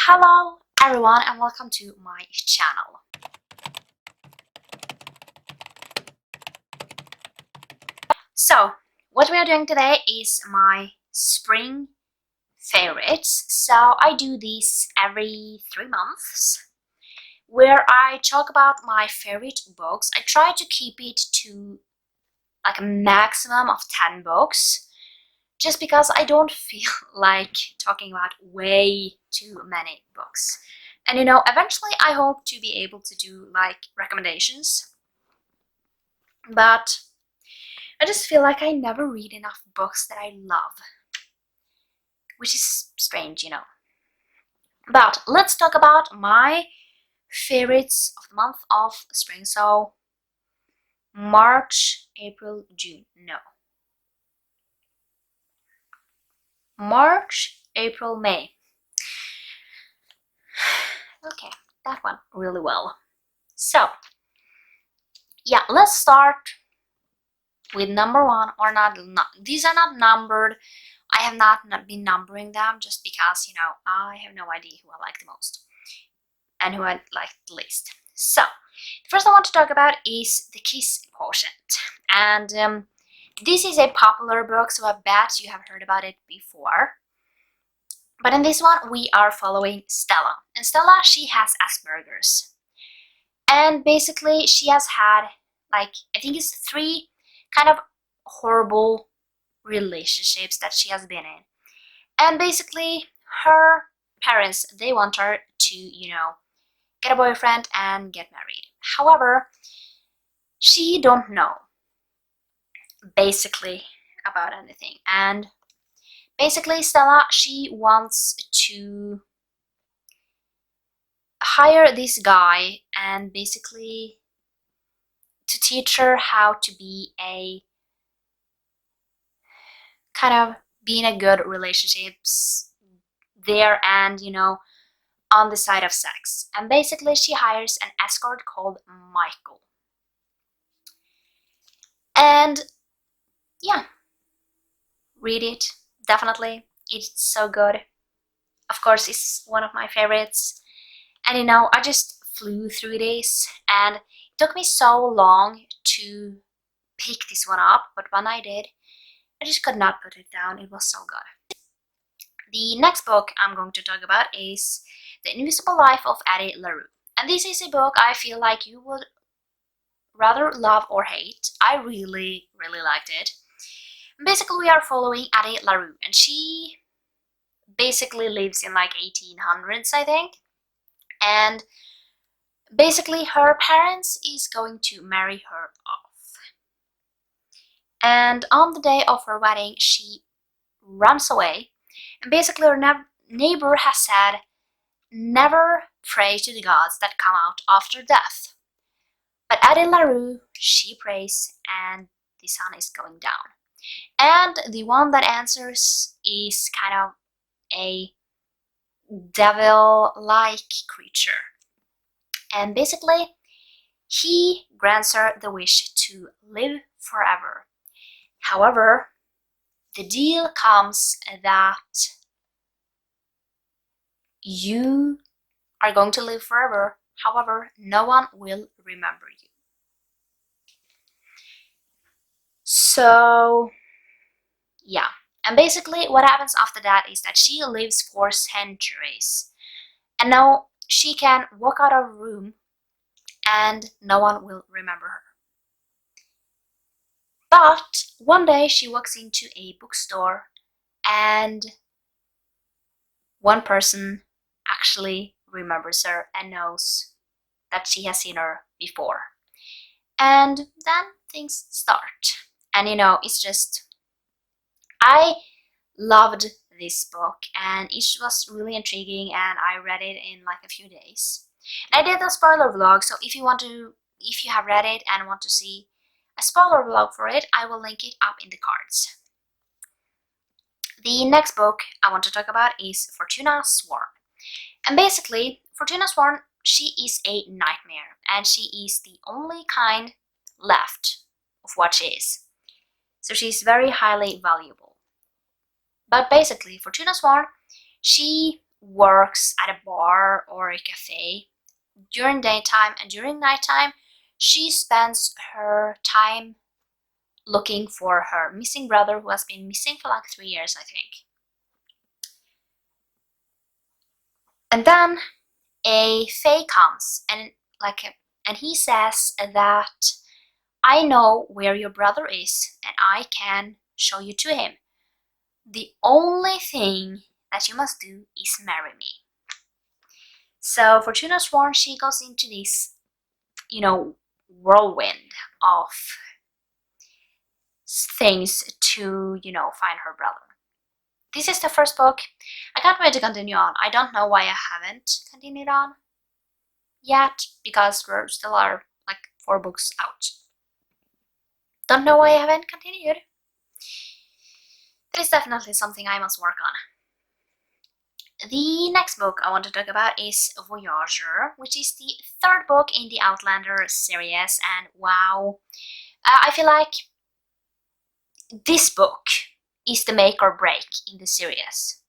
Hello everyone and welcome to my channel. So what we are doing today is my spring favorites. So I do this every 3 months where I talk about my favorite books. I try to keep it to like a maximum of 10 books just because I don't feel like talking about way too many books. And eventually I hope to be able to do like recommendations, but I just feel like I never read enough books that I love, which is strange. But let's talk about my favorites of the month of spring. So March, April, June. No. March, April, May. Okay, that went really well. So, yeah, let's start with number one, or not. These are not numbered. I have not been numbering them just because, I have no idea who I like the most and who I like the least. So, the first I want to talk about is the Kiss Quotient. And this is a popular book, so I bet you have heard about it before. But in this one, we are following Stella. And Stella, she has Asperger's. And basically, she has had, like, I think it's 3 kind of horrible relationships that she has been in. And basically, her parents, they want her to, get a boyfriend and get married. However, she don't know basically about anything. And basically, Stella, she wants to hire this guy and basically to teach her how to be a kind of being a good relationships there and on the side of sex. And basically she hires an escort called Michael. And yeah, read it, definitely. It's so good. Of course, it's one of my favorites. And I just flew through this and it took me so long to pick this one up, but when I did, I just could not put it down. It was so good. The next book I'm going to talk about is The Invisible Life of Addie LaRue. And this is a book I feel like you would rather love or hate. I really, really liked it. Basically, we are following Addie LaRue, and she basically lives in like 1800s, I think. And basically, her parents is going to marry her off. And on the day of her wedding, she runs away. And basically, her neighbor has said, never pray to the gods that come out after death. But Addie LaRue, she prays, and the sun is going down. And the one that answers is kind of a devil-like creature. And basically, he grants her the wish to live forever. However, the deal comes that you are going to live forever. However, no one will remember you. So, yeah. And basically, what happens after that is that she lives for centuries. And now she can walk out of a room and no one will remember her. But one day she walks into a bookstore and one person actually remembers her and knows that she has seen her before. And then things start. And it's just, I loved this book and it was really intriguing and I read it in like a few days. And I did a spoiler vlog, so if you have read it and want to see a spoiler vlog for it, I will link it up in the cards. The next book I want to talk about is Fortuna Swarm. And basically, Fortuna Swarm, she is a nightmare and she is the only kind left of what she is. So she's very highly valuable. But basically, Fortuna Swarm, she works at a bar or a cafe during daytime, and during nighttime she spends her time looking for her missing brother, who has been missing for like 3 years, I think. And then a fae comes and he says that I know where your brother is and I can show you to him. The only thing that you must do is marry me. So Fortuna Swarm, she goes into this, whirlwind of things to, find her brother. This is the first book. I can't wait to continue on. I don't know why I haven't continued on yet, because there still are like 4 books out. Don't know why I haven't continued. That is definitely something I must work on. The next book I want to talk about is Voyager, which is the 3rd book in the Outlander series, and wow, I feel like this book is the make or break in the series,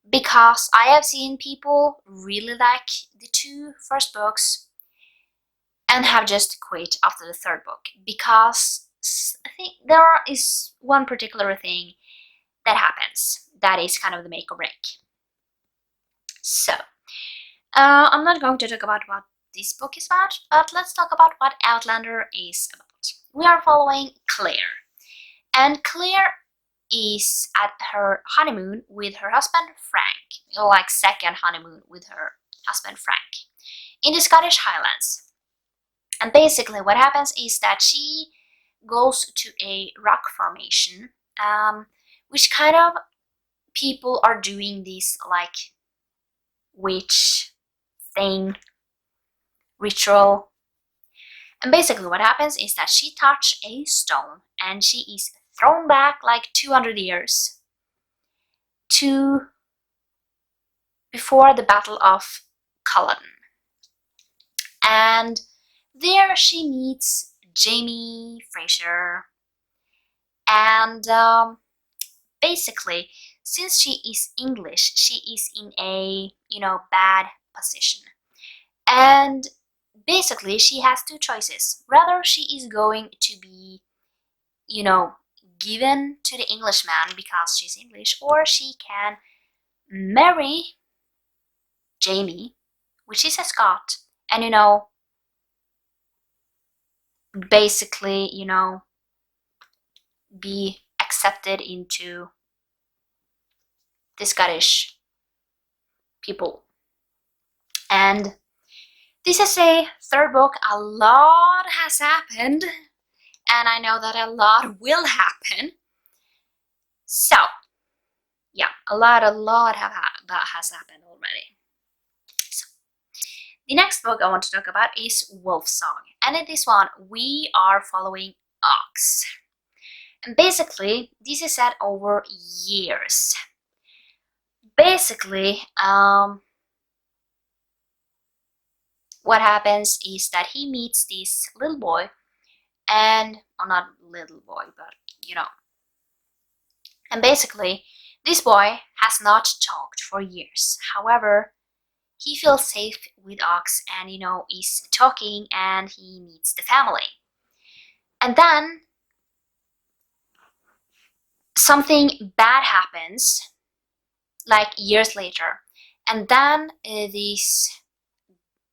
because I have seen people really like the 2 first books and have just quit after the 3rd book, because I think there is one particular thing that happens that is kind of the make or break. So, I'm not going to talk about what this book is about, but let's talk about what Outlander is about. We are following Claire, and Claire is at her honeymoon with her husband Frank, like 2nd honeymoon with her husband Frank, in the Scottish Highlands. And basically what happens is that she goes to a rock formation, which kind of people are doing this like witch thing, ritual. And basically what happens is that she touches a stone and she is thrown back like 200 years to before the Battle of Culloden. And there she meets Jamie Fraser, and basically, since she is English, she is in a, bad position. And basically, she has 2 choices. Rather, she is going to be, given to the Englishman because she's English, or she can marry Jamie, which is a Scot, and, basically, be accepted into the Scottish people. And this is a 3rd book. A lot has happened, and I know that a lot will happen. So, yeah, a lot has happened already. So, the next book I want to talk about is Wolf Song, and in this one we are following Ox. And basically, this is set over years. Basically, what happens is that he meets this little boy, and, not little boy, but, and basically, this boy has not talked for years. However, he feels safe with Ox and, is talking, and he meets the family. And then something bad happens, like years later, and then this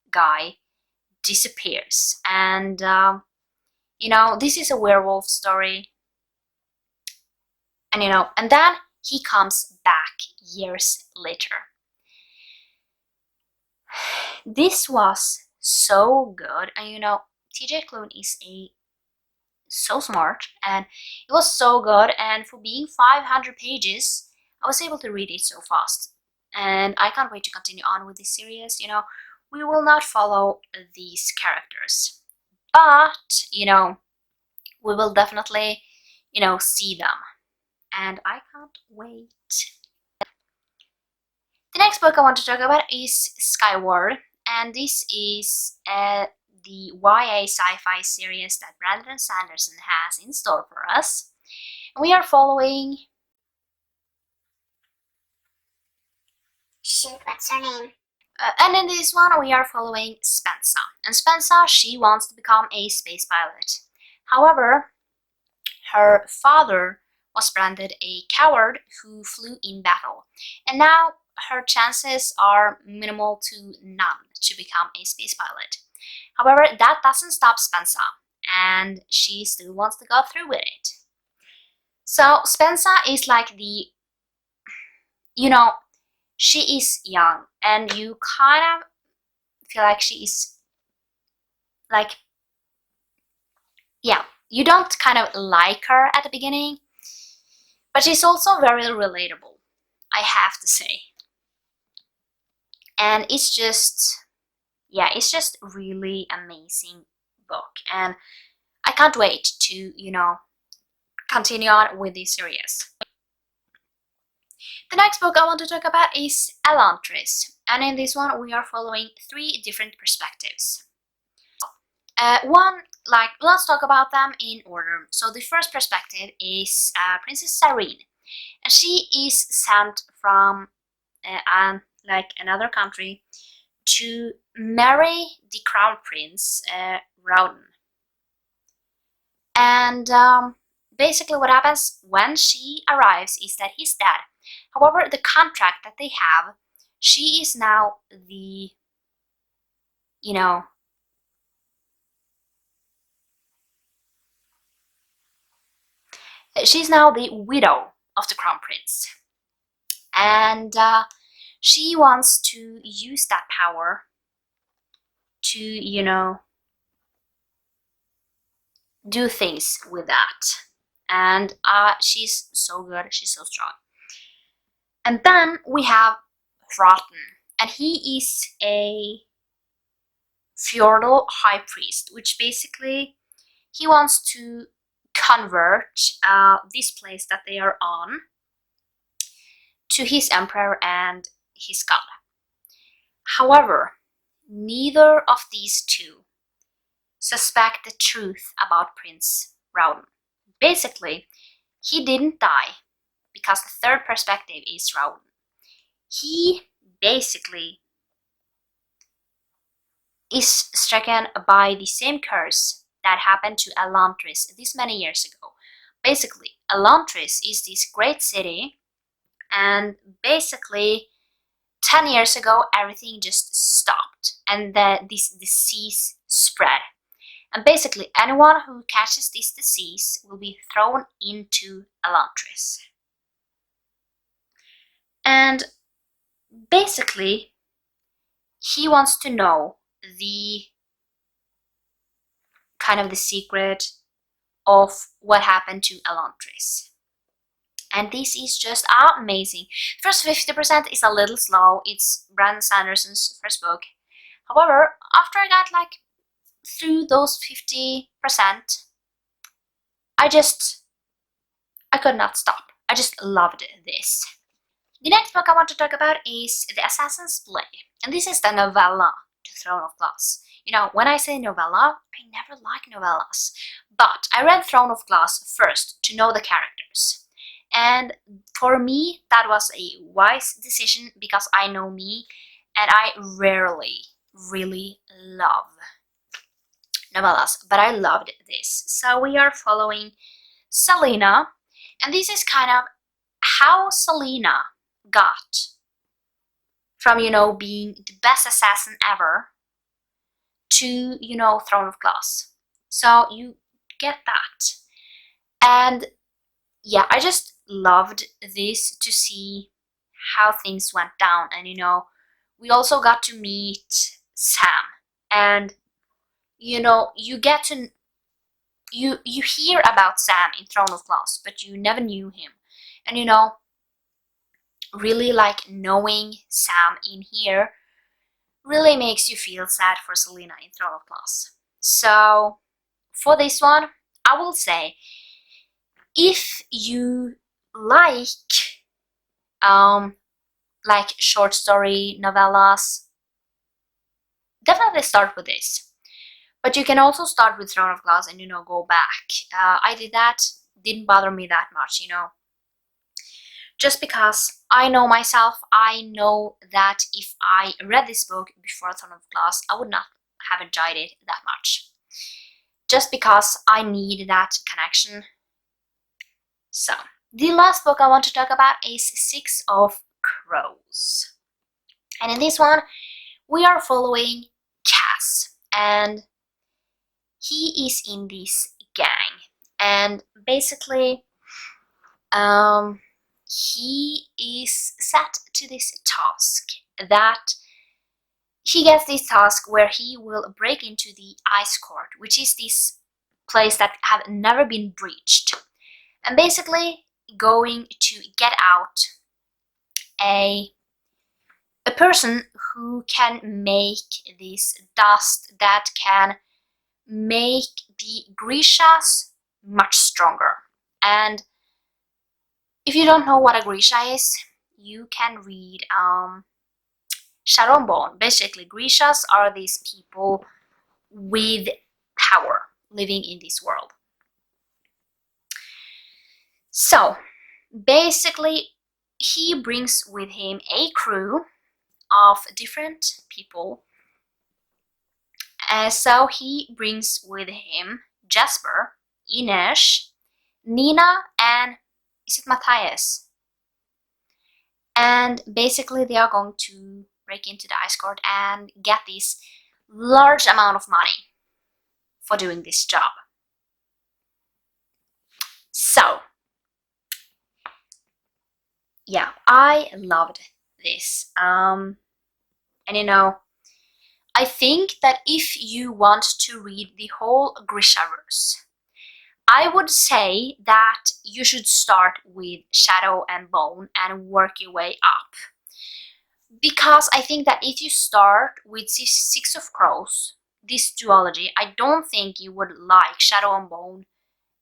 guy disappears. And, this is a werewolf story. And, and then he comes back years later. This was so good, and TJ Klune is so smart, and it was so good, and for being 500 pages, I was able to read it so fast, and I can't wait to continue on with this series. We will not follow these characters, but we will definitely see them, and I can't wait. The next book I want to talk about is Skywar, and this is the YA sci-fi series that Brandon Sanderson has in store for us. We are following shoot, what's her name? And in this one, we are following Spensa. And Spensa, she wants to become a space pilot. However, her father was branded a coward who flew in battle. And now her chances are minimal to none to become a space pilot. However, that doesn't stop Spensa, and she still wants to go through with it. So Spensa is like the, she is young, and you kind of feel like she is like, you don't kind of like her at the beginning, but she's also very relatable, I have to say. And it's just really amazing book, and I can't wait to, continue on with this series. The next book I want to talk about is Elantris, and in this one we are following 3 different perspectives. Let's talk about them in order. So the first perspective is Princess Sarene, and she is sent from another country to marry the crown prince, Rowden. And basically what happens when she arrives is that he's dead. However, the contract that they have, she is now the, she's now the widow of the crown prince. And she wants to use that power to, do things with that. And she's so good, she's so strong. And then we have Rotten, and he is a feudal high priest, which basically he wants to convert this place that they are on to his emperor and his god. However, neither of these two suspect the truth about Prince Rowden. Basically, he didn't die because the third perspective is Rowden. He basically is stricken by the same curse that happened to Elantris this many years ago. Basically, Elantris is this great city, and basically 10 years ago everything just stopped, and this disease spread. And basically anyone who catches this disease will be thrown into Elantris. And basically he wants to know the kind of the secret of what happened to Elantris. And this is just amazing. First 50% is a little slow. It's Brandon Sanderson's first book. However, after I got through those 50%, I could not stop. I just loved this. The next book I want to talk about is The Assassin's Blade, and this is the novella to Throne of Glass. When I say novella, I never like novellas, but I read Throne of Glass first to know the characters. And for me, that was a wise decision because I know me, and I rarely really love novellas, but I loved this. So we are following Selena, and this is kind of how Selena got from, being the best assassin ever to, Throne of Glass. So you get that. And yeah, I just loved this to see how things went down. And we also got to meet Sam, and you get to you hear about Sam in Throne of Glass, but you never knew him. And really knowing Sam in here really makes you feel sad for Selena in Throne of Glass. So for this one, I will say, if you like short story novellas, definitely start with this. But you can also start with Throne of Glass and go back. I did that, didn't bother me that much. Just because I know myself, I know that if I read this book before Throne of Glass, I would not have enjoyed it that much. Just because I need that connection. So, the last book I want to talk about is Six of Crows. And in this one, we are following Cass, and he is in this gang. And basically, he is set to this task that he gets this task where he will break into the Ice Court, which is this place that have never been breached, and basically going to get out a person who can make this dust that can make the Grishas much stronger. And if you don't know what a Grisha is, you can read Shadow and Bone. Basically, Grishas are these people with power living in this world. So, basically, he brings with him a crew of different people. So he brings with him Jasper, Ines, Nina, and is it Matthias? And basically they are going to break into the Ice Court and get this large amount of money for doing this job. So, yeah, I loved this. And you know, I think that if you want to read the whole Grishaverse, I would say that you should start with Shadow and Bone and work your way up. Because I think that if you start with Six of Crows, this duology, I don't think you would like Shadow and Bone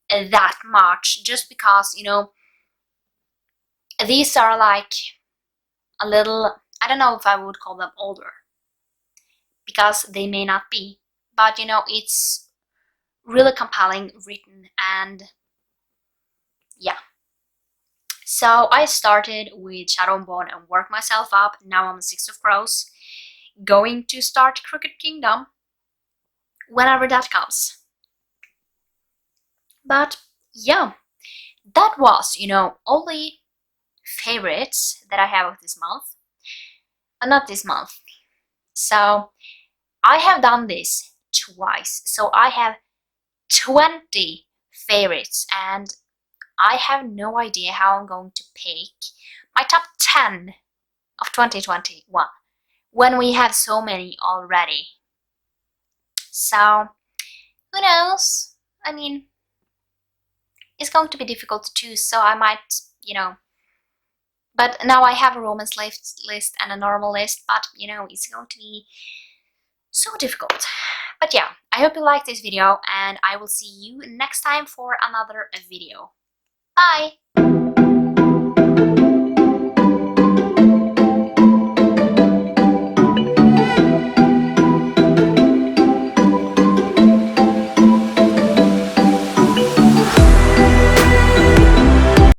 that much, just because, you know, these are like a little, I don't know if I would call them older, because they may not be, but you know, it's really compelling written. And yeah, so I started with Shadow and Bone and worked myself up. Now I'm Six of Crows, going to start Crooked Kingdom whenever that comes. But yeah, that was, you know, all the favorites that I have of this month. Not this month. So I have done this twice, so I have 20 favorites, and I have no idea how I'm going to pick my top 10 of 2021 when we have so many already. So, who knows? I mean, it's going to be difficult to choose, so I might, you know, but now I have a romance list and a normal list, but you know, it's going to be so difficult. But yeah, I hope you liked this video, and I will see you next time for another video. Bye!